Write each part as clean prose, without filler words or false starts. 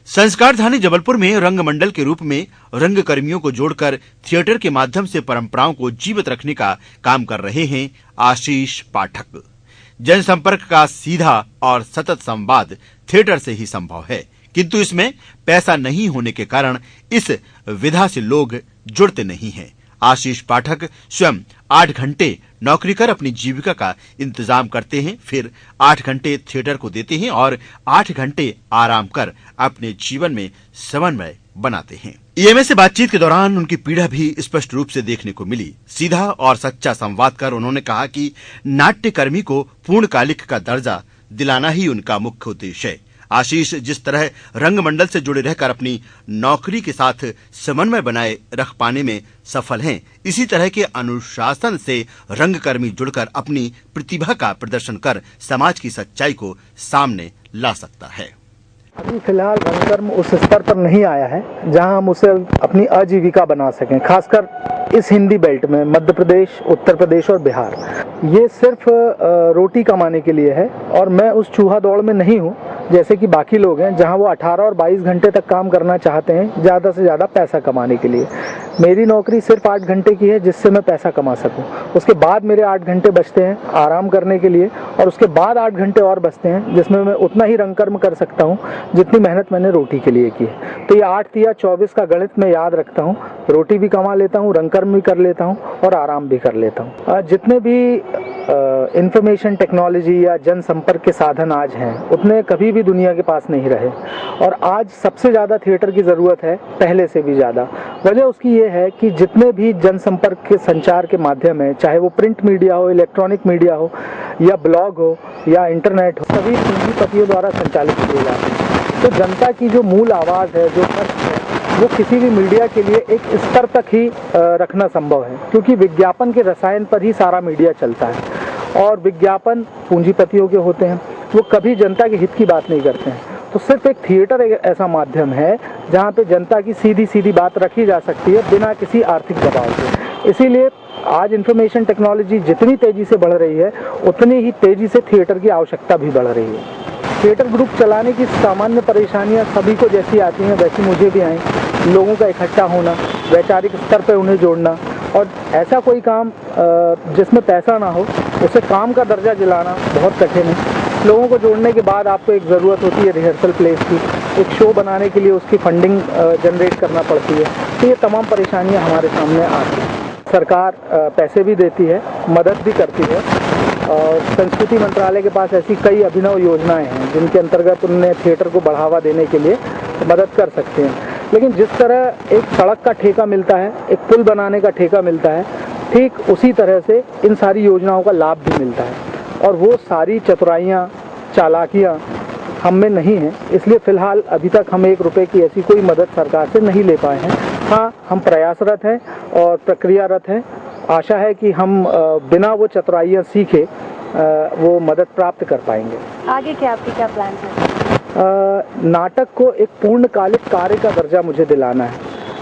संस्कारधानी जबलपुर में रंगमंडल के रूप में रंग कर्मियों को जोड़कर थिएटर के माध्यम से परंपराओं को जीवित रखने का काम कर रहे हैं आशीष पाठक। जनसंपर्क का सीधा और सतत संवाद थिएटर से ही संभव है, किंतु इसमें पैसा नहीं होने के कारण इस विधा से लोग जुड़ते नहीं हैं। आशीष पाठक स्वयं 8 घंटे नौकरी कर अपनी जीविका का इंतजाम करते हैं, फिर 8 घंटे थिएटर को देते हैं और 8 घंटे आराम कर अपने जीवन में समन्वय बनाते हैं। ईएमए से बातचीत के दौरान उनकी पीड़ा भी स्पष्ट रूप से देखने को मिली। सीधा और सच्चा संवाद कर उन्होंने कहा कि नाट्यकर्मी को पूर्णकालिक का दर्जा दिलाना ही उनका मुख्य उद्देश्य है। आशीष जिस तरह रंगमंडल से जुड़े रहकर अपनी नौकरी के साथ समन्वय बनाए रख पाने में सफल हैं, इसी तरह के अनुशासन से रंगकर्मी जुड़कर अपनी प्रतिभा का प्रदर्शन कर समाज की सच्चाई को सामने ला सकता है। अभी फिलहाल रंगकर्म उस स्तर पर नहीं आया है जहां हम उसे अपनी आजीविका बना सकें, खासकर इस हिंदी बेल्ट में मध्य प्रदेश, उत्तर प्रदेश और बिहार। ये सिर्फ रोटी कमाने के लिए है और मैं उस चूहा दौड़ में नहीं हूँ जैसे कि बाकी लोग हैं जहां वो 18 और 22 घंटे तक काम करना चाहते हैं ज़्यादा से ज़्यादा पैसा कमाने के लिए। मेरी नौकरी सिर्फ 8 घंटे की है जिससे मैं पैसा कमा सकूं। उसके बाद मेरे 8 घंटे बचते हैं आराम करने के लिए और उसके बाद 8 घंटे और बचते हैं जिसमें मैं उतना ही रंगकर्म कर सकता हूं जितनी मेहनत मैंने रोटी के लिए की है। तो ये 8 या 24 का गणित मैं याद रखता हूँ। रोटी भी कमा लेता हूँ, रंगकर्म भी कर लेता हूँ और आराम भी कर लेता हूँ। जितने भी इंफॉर्मेशन टेक्नोलॉजी या जनसंपर्क के साधन आज हैं उतने कभी भी दुनिया के पास नहीं रहे और आज सबसे ज़्यादा थिएटर की ज़रूरत है, पहले से भी ज़्यादा। वजह उसकी ये है कि जितने भी जनसंपर्क के संचार के माध्यम है, चाहे वो प्रिंट मीडिया हो, इलेक्ट्रॉनिक मीडिया हो या ब्लॉग हो या इंटरनेट हो, सभी पूंजीपतियों द्वारा संचालित किए जाते हैं। तो जनता की जो मूल आवाज़ है, जो कष्ट है, वो किसी भी मीडिया के लिए एक स्तर तक ही रखना संभव है, क्योंकि विज्ञापन के रसायन पर ही सारा मीडिया चलता है और विज्ञापन पूंजीपतियों के होते हैं, वो कभी जनता के हित की बात नहीं करते हैं। तो सिर्फ एक थिएटर एक ऐसा माध्यम है जहाँ पे जनता की सीधी सीधी बात रखी जा सकती है बिना किसी आर्थिक दबाव के। इसीलिए आज इंफॉर्मेशन टेक्नोलॉजी जितनी तेज़ी से बढ़ रही है उतनी ही तेज़ी से थिएटर की आवश्यकता भी बढ़ रही है। थिएटर ग्रुप चलाने की सामान्य परेशानियां सभी को जैसी आती हैं वैसी मुझे भी आई। लोगों का इकट्ठा होना, वैचारिक स्तर पर उन्हें जोड़ना और ऐसा कोई काम जिसमें पैसा ना हो उसे काम का दर्जा दिलाना बहुत कठिन है। लोगों को जोड़ने के बाद आपको एक ज़रूरत होती है रिहर्सल प्लेस की, एक शो बनाने के लिए उसकी फंडिंग जनरेट करना पड़ती है। तो ये तमाम परेशानियां हमारे सामने आती हैं। सरकार पैसे भी देती है, मदद भी करती है और संस्कृति मंत्रालय के पास ऐसी कई अभिनव योजनाएं हैं जिनके अंतर्गत उन्हें थिएटर को बढ़ावा देने के लिए मदद कर सकते हैं। लेकिन जिस तरह एक सड़क का ठेका मिलता है, एक पुल बनाने का ठेका मिलता है, ठीक उसी तरह से इन सारी योजनाओं का लाभ भी मिलता है और वो सारी चतुराइयाँ, चालाकियाँ हम में नहीं हैं। इसलिए फ़िलहाल अभी तक हम 1 रुपये की ऐसी कोई मदद सरकार से नहीं ले पाए हैं। हाँ, हम प्रयासरत हैं और प्रक्रियारत हैं। आशा है कि हम बिना वो चतुराइयाँ सीखे वो मदद प्राप्त कर पाएंगे। आगे क्या आपके क्या प्लान है? नाटक को एक पूर्णकालिक कार्य का दर्जा मुझे दिलाना है,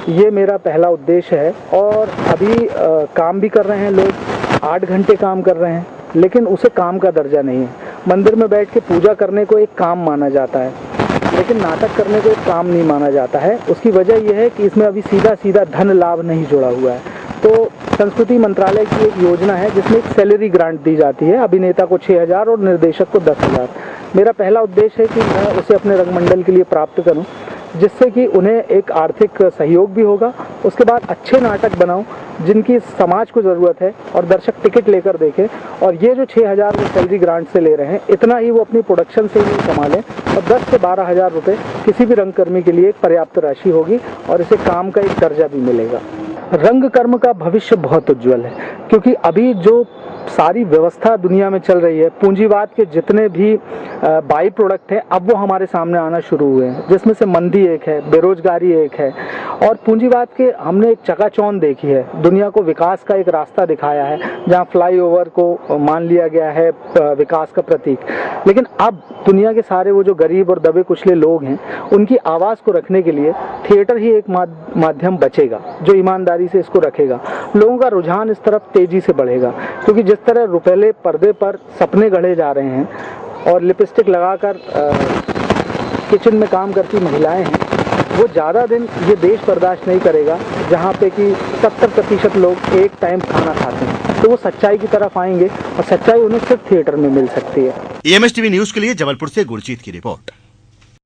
ये मेरा पहला उद्देश्य है। और अभी काम भी कर रहे हैं लोग, 8 घंटे काम कर रहे हैं, लेकिन उसे काम का दर्जा नहीं है। मंदिर में बैठ के पूजा करने को एक काम माना जाता है, लेकिन नाटक करने को एक काम नहीं माना जाता है। उसकी वजह यह है कि इसमें अभी सीधा सीधा धन लाभ नहीं जुड़ा हुआ है। तो संस्कृति मंत्रालय की एक योजना है जिसमें एक सैलरी ग्रांट दी जाती है, अभिनेता को 6,000 और निर्देशक को 10,000। मेरा पहला उद्देश्य है कि मैं उसे अपने रंगमंडल के लिए प्राप्त करूं, जिससे कि उन्हें एक आर्थिक सहयोग भी होगा। उसके बाद अच्छे नाटक बनाऊं जिनकी समाज को ज़रूरत है और दर्शक टिकट लेकर देखें। और ये जो 6,000 वो सैलरी ग्रांट से ले रहे हैं, इतना ही वो अपनी प्रोडक्शन से ही कमा लें और 10 से 12,000 रुपये किसी भी रंगकर्मी के लिए एक पर्याप्त राशि होगी और इसे काम का एक दर्जा भी मिलेगा। रंगकर्म का भविष्य बहुत उज्जवल है, क्योंकि अभी जो सारी व्यवस्था दुनिया में चल रही है, पूंजीवाद के जितने भी बाई प्रोडक्ट हैं अब वो हमारे सामने आना शुरू हुए हैं, जिसमें से मंदी एक है, बेरोजगारी एक है और पूंजीवाद के हमने एक चकाचौंध देखी है। दुनिया को विकास का एक रास्ता दिखाया है जहां फ्लाईओवर को मान लिया गया है विकास का प्रतीक, लेकिन अब दुनिया के सारे वो जो गरीब और दबे कुचले लोग हैं उनकी आवाज़ को रखने के लिए थिएटर ही एक माध्यम बचेगा जो ईमानदारी से इसको रखेगा। लोगों का रुझान इस तरफ तेजी से बढ़ेगा, क्योंकि जिस तरह रुपहले पर्दे पर सपने गढ़े जा रहे हैं और लिपस्टिक लगाकर किचन में काम करती महिलाएं हैं, वो ज़्यादा दिन ये देश बर्दाश्त नहीं करेगा जहाँ पे कि 70% लोग एक टाइम खाना खाते हैं। तो वो सच्चाई की तरफ आएंगे और सच्चाई उन्हें सिर्फ थिएटर में मिल सकती है। एएमएस टीवी न्यूज के लिए जबलपुर से गुरजीत की रिपोर्ट।